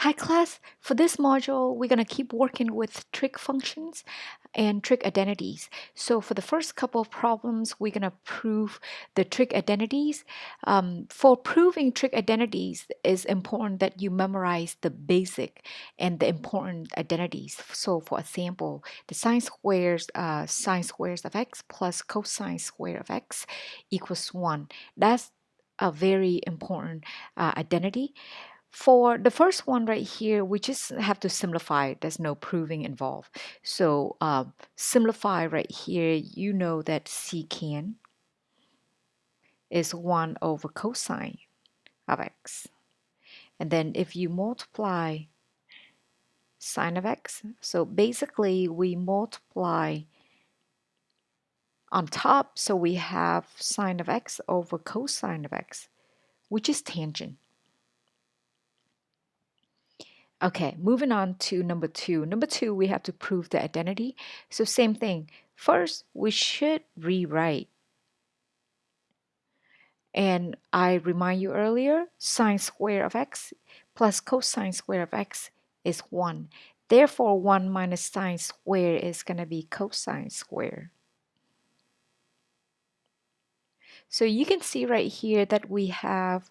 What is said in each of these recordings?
Hi class, for this module, we're going to keep working with trig functions and trig identities. So for the first couple of problems, we're going to prove the trig identities. For proving trig identities, it's important that you memorize the basic and the important identities. So for example, the sine squares of x plus cosine square of x equals 1. That's a very important identity. For the first one right here, we just have to simplify. There's no proving involved. So simplify right here, you know that secant is 1 over cosine of x. And then if you multiply sine of x, so basically we multiply on top, so we have sine of x over cosine of x, which is tangent. Okay, moving on to number 2. Number 2, we have to prove the identity. So same thing. First, we should rewrite. And I remind you earlier, sine square of x plus cosine square of x is 1. Therefore, 1 minus sine square is going to be cosine square. So you can see right here that we have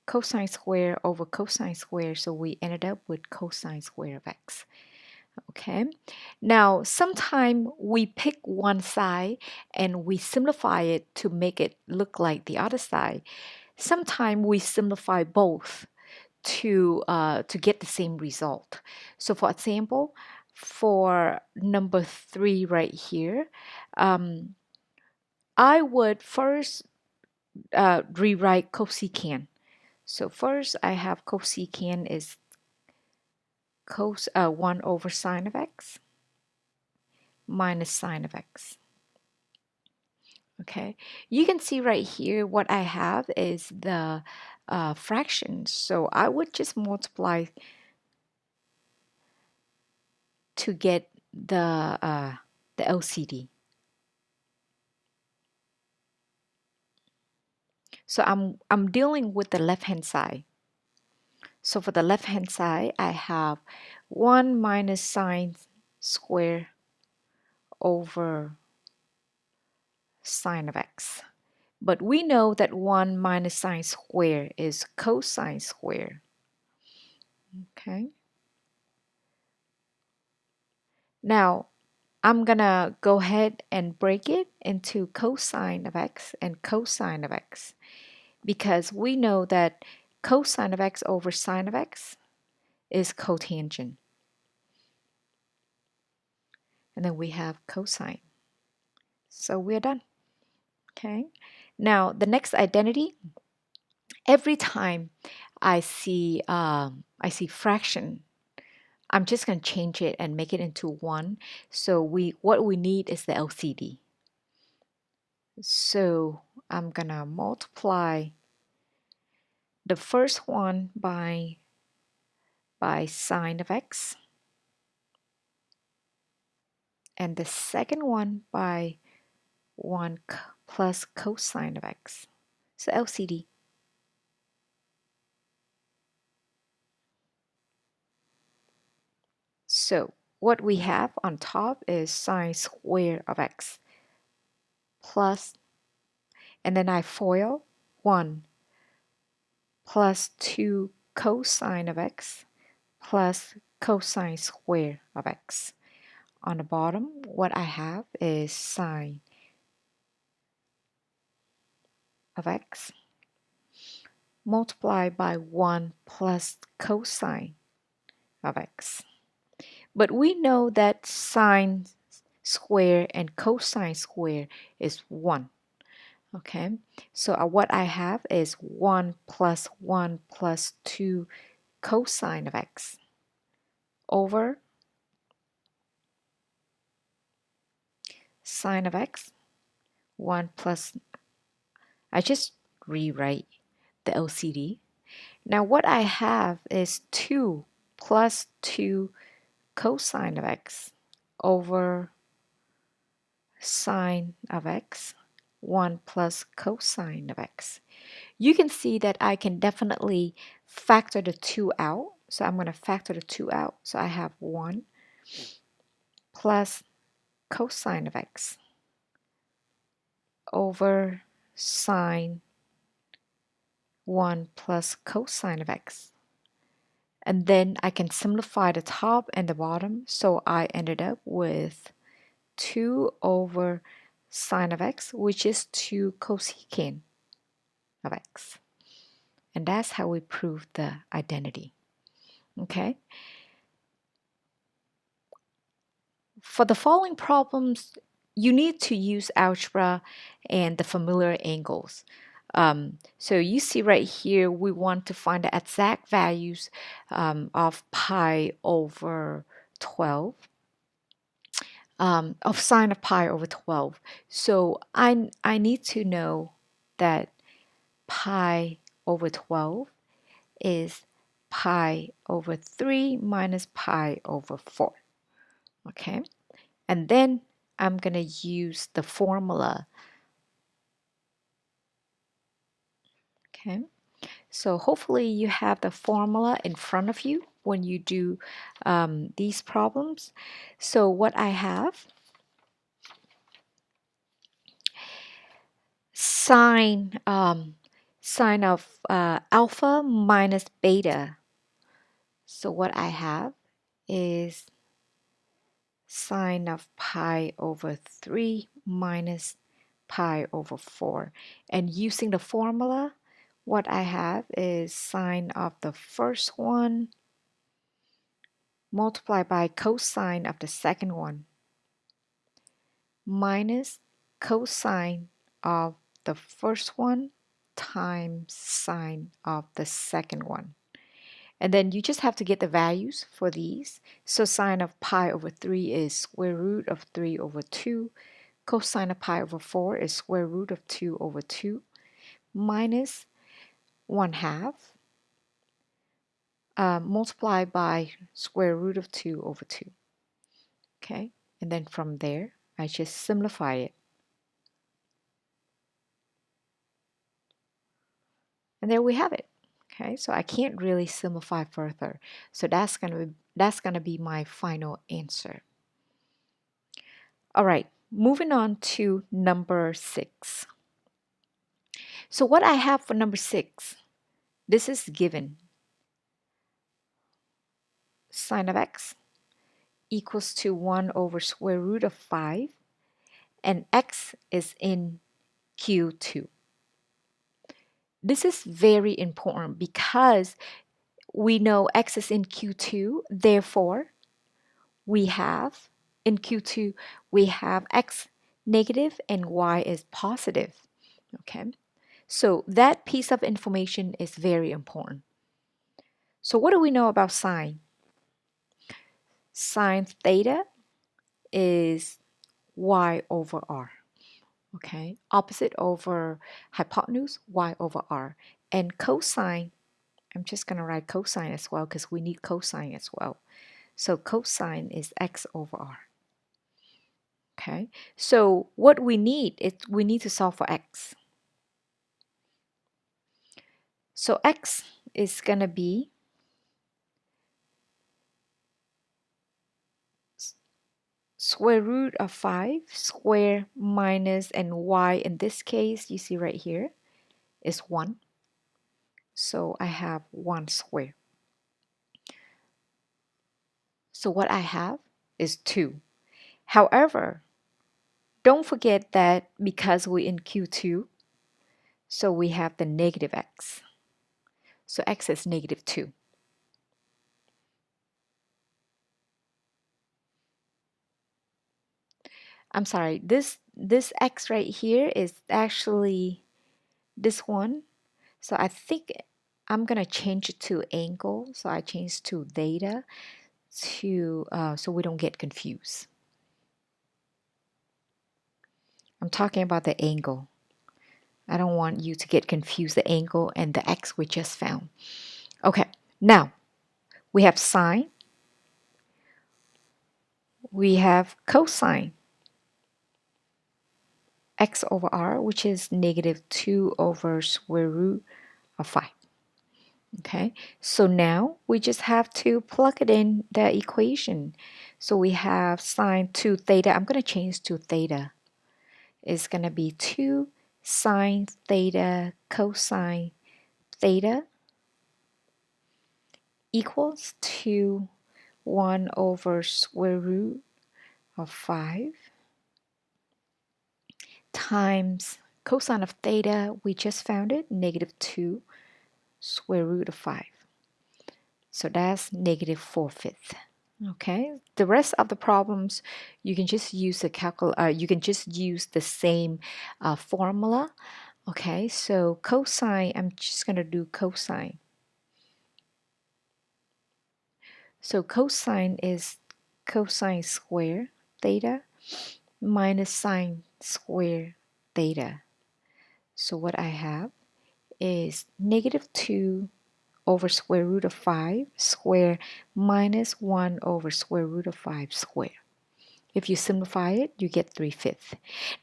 cosine square over cosine square, so we ended up with cosine square of x. Okay, now sometime we pick one side and we simplify it to make it look like the other side. Sometime we simplify both to get the same result. So for example, for number 3 right here, I would first rewrite cosecant. So first I have cosecant is 1 over sine of x minus sine of x. Okay, you can see right here what I have is the fractions. So I would just multiply to get the LCD. So I'm dealing with the left-hand side. So for the left-hand side, I have 1 minus sine square over sine of x. But we know that 1 minus sine square is cosine square. Okay. Now, I'm gonna go ahead and break it into cosine of x and cosine of x because we know that cosine of x over sine of x is cotangent. And then we have cosine. So we're done. Okay. Now the next identity, every time I see fraction, I'm just going to change it and make it into 1. So what we need is the LCD. So I'm going to multiply the first one by sine of x and the second one by 1 plus cosine of x. So LCD. So what we have on top is sine square of x plus, and then I FOIL 1 plus 2 cosine of x plus cosine square of x. On the bottom, what I have is sine of x multiplied by 1 plus cosine of x. But we know that sine square and cosine square is 1. Okay, so what I have is 1 plus 1 plus 2 cosine of x over sine of x, 1 plus, I just rewrite the LCD. Now what I have is 2 plus 2 cosine of x over sine of x, 1 plus cosine of x. You can see that I can definitely factor the 2 out So I'm going to factor the 2 out. So I have 1 plus cosine of x over sine 1 plus cosine of x. And then I can simplify the top and the bottom. So I ended up with 2 over sine of x, which is 2 cosecant of x. And that's how we prove the identity. Okay. For the following problems, you need to use algebra and the familiar angles. So you see right here, we want to find the exact values of pi over 12, of sine of pi over 12. So I need to know that pi over 12 is pi over 3 minus pi over 4. Okay, and then I'm going to use the formula. Okay, so hopefully you have the formula in front of you when you do these problems. So what I have, sine of alpha minus beta. So what I have is sine of pi over 3 minus pi over 4. And using the formula, what I have is sine of the first one multiplied by cosine of the second one minus cosine of the first one times sine of the second one. And then you just have to get the values for these. So sine of pi over 3 is square root of 3 over 2. Cosine of pi over 4 is square root of 2 over 2 minus 1 half multiplied by square root of 2 over 2. Okay, and then from there, I just simplify it. And there we have it. Okay, so I can't really simplify further. So that's gonna be my final answer. All right, moving on to number 6. So what I have for number 6, this is given. Sine of x equals to 1 over square root of 5, and x is in Q2. This is very important because we know x is in Q2, therefore we have in Q2 we have x negative and y is positive. Okay, so that piece of information is very important. So what do we know about sine? Sine theta is y over r. Okay, opposite over hypotenuse, y over r. And cosine, I'm just going to write cosine as well because we need cosine as well. So cosine is x over r. Okay, so what we need is we need to solve for x. So x is going to be square root of 5 square minus, and y in this case, you see right here, is 1. So I have 1 square. So what I have is 2. However, don't forget that because we're in Q2, so we have the negative x. So x is negative 2. I'm sorry, this x right here is actually this one. So I think I'm going to change it to angle. So I changed to theta to so we don't get confused. I'm talking about the angle. I don't want you to get confused, the angle and the x we just found. Okay, now we have sine, we have cosine, x over r, which is negative 2 over square root of 5. Okay, so now we just have to plug it in the equation. So we have sine 2 theta. I'm going to change to theta. It's going to be 2 sine theta cosine theta equals to 1 over square root of 5 times cosine of theta, we just found it, negative 2 square root of 5. So that's negative 4/5. Okay, the rest of the problems you can just use you can just use the same formula. Okay, so cosine, I'm just going to do cosine. So cosine is cosine square theta minus sine square theta. So what I have is negative 2 over square root of 5 square minus 1 over square root of 5 square. If you simplify it, you get 3/5.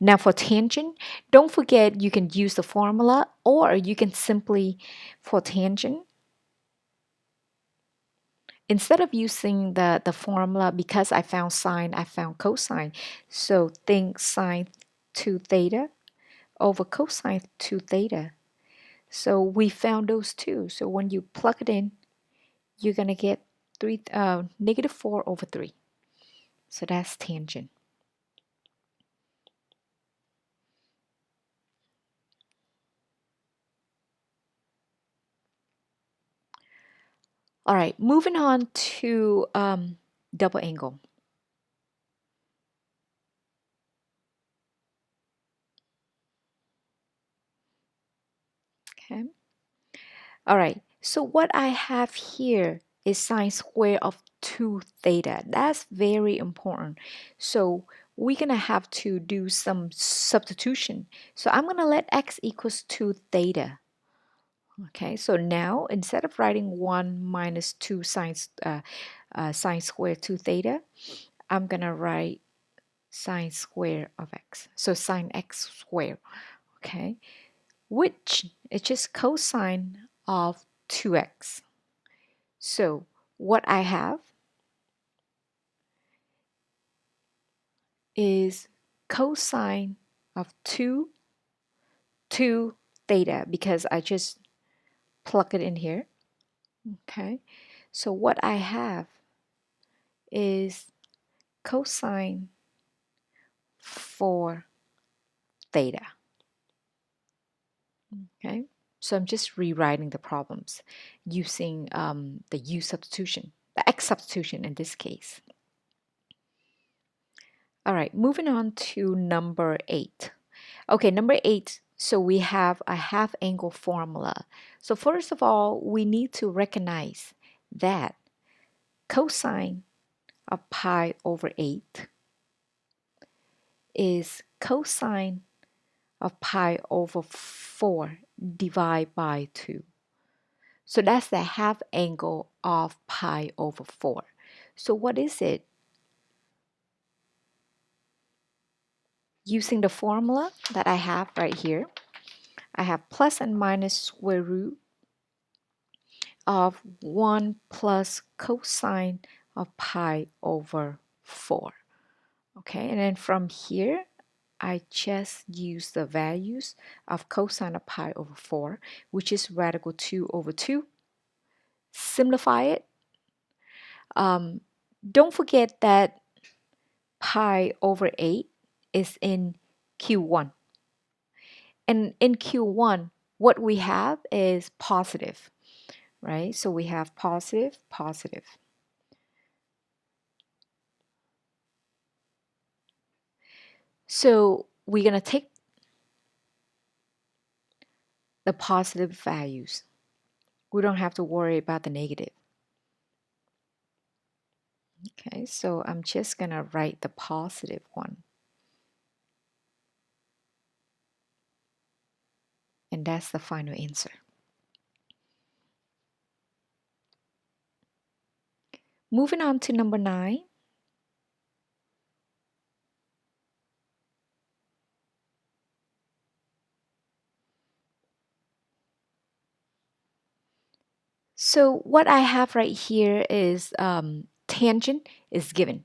Now for tangent, don't forget you can use the formula, or you can simply, for tangent, instead of using the formula, because I found sine, I found cosine. So think sine 2 theta over cosine 2 theta. So we found those two. So when you plug it in, you're going to get negative 4 over 3. So that's tangent. All right, moving on to double angle. Okay. All right, so what I have here is sine square of 2 theta. That's very important. So we're going to have to do some substitution. So I'm going to let x equals 2 theta. Okay, so now instead of writing 1 minus 2 sine square 2 theta, I'm going to write sine square of x. So sine x square, okay, which is just cosine of 2x. So what I have is cosine of 2 theta, because I just plug it in here. Okay, so what I have is cosine 4 theta. Okay, so I'm just rewriting the problems using the u substitution, the x substitution in this case. All right, moving on to number 8. Okay, number 8, so we have a half angle formula. So first of all, we need to recognize that cosine of pi over 8 is cosine of pi over 4 divided by 2. So that's the half angle of pi over 4. So what is it? Using the formula that I have right here, I have plus and minus square root of 1 plus cosine of pi over 4. Okay, and then from here, I just use the values of cosine of pi over 4, which is radical 2 over 2. Simplify it. Don't forget that pi over 8 is in Q1. And in Q1, what we have is positive, right? So we have positive, positive. So we're going to take the positive values. We don't have to worry about the negative. Okay, so I'm just going to write the positive one. And that's the final answer. Moving on to number 9. So what I have right here is tangent is given.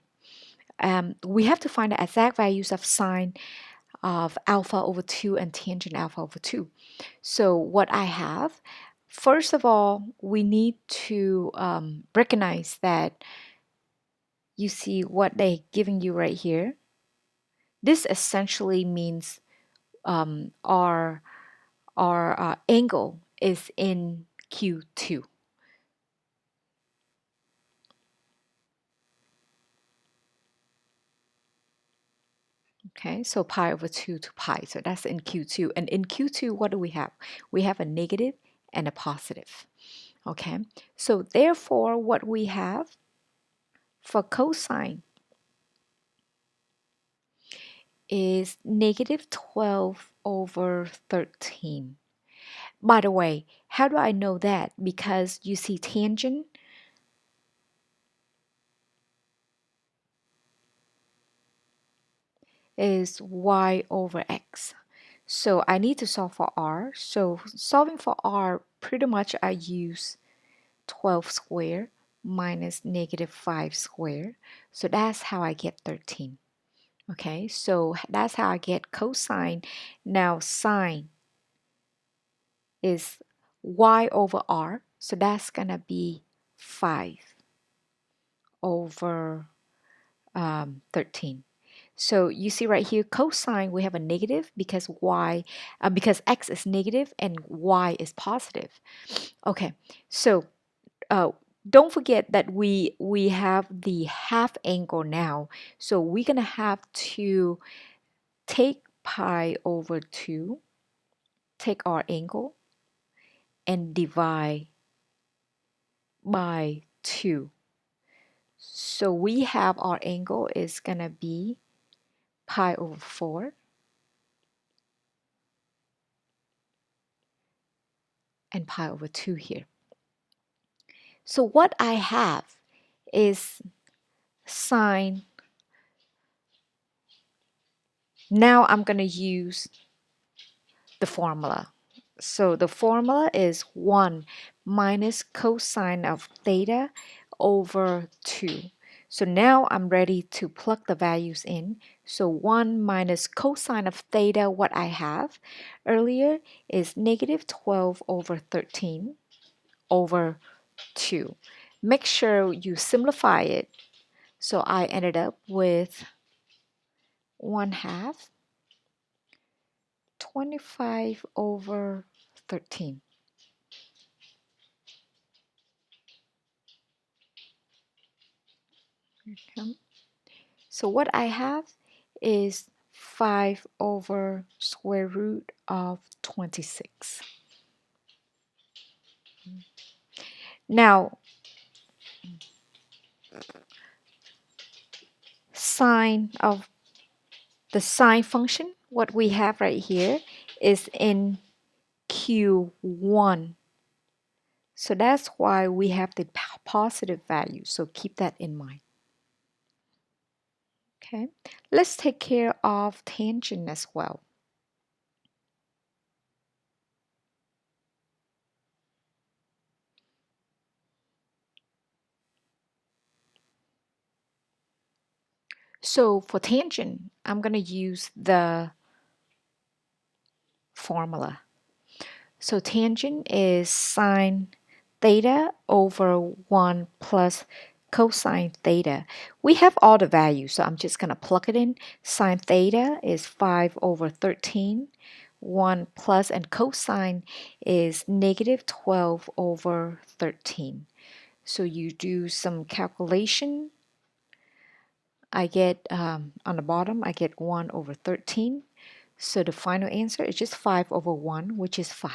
We have to find the exact values of sine of alpha over 2 and tangent alpha over 2. So what I have, first of all, we need to recognize that you see what they're giving you right here. This essentially means our angle is in Q2. Okay, so pi over 2 to pi. So that's in Q2. And in Q2, what do we have? We have a negative and a positive. Okay, so therefore, what we have for cosine is negative 12 over 13. By the way, how do I know that? Because you see tangent is y over x. So I need to solve for r. So solving for r, pretty much I use 12 squared minus negative 5 squared. So that's how I get 13. Okay, so that's how I get cosine. Now sine is y over r. So that's going to be 5 over 13. So you see right here, cosine, we have a negative because because x is negative and y is positive. Okay, so uh, don't forget that we have the half angle now. So we're gonna have to take pi over 2, take our angle, and divide by 2. So we have our angle is gonna be pi over 4 and pi over 2 here. So what I have is sine. Now I'm going to use the formula. So the formula is 1 minus cosine of theta over 2. So now I'm ready to plug the values in. So 1 minus cosine of theta, what I have earlier is negative 12 over 13 over 2. Make sure you simplify it. So I ended up with 1/2 25 over 13. Okay. So what I have is 5 over square root of 26. Now, sine of the sine function, what we have right here is in Q1. So that's why we have the positive value. So keep that in mind. Okay, let's take care of tangent as well. So for tangent, I'm going to use the formula. So tangent is sine theta over 1 plus cosine theta. We have all the values, so I'm just going to plug it in. Sine theta is 5 over 13. 1 plus, and cosine is negative 12 over 13. So you do some calculation. I get, on the bottom, I get 1 over 13. So the final answer is just 5 over 1, which is 5.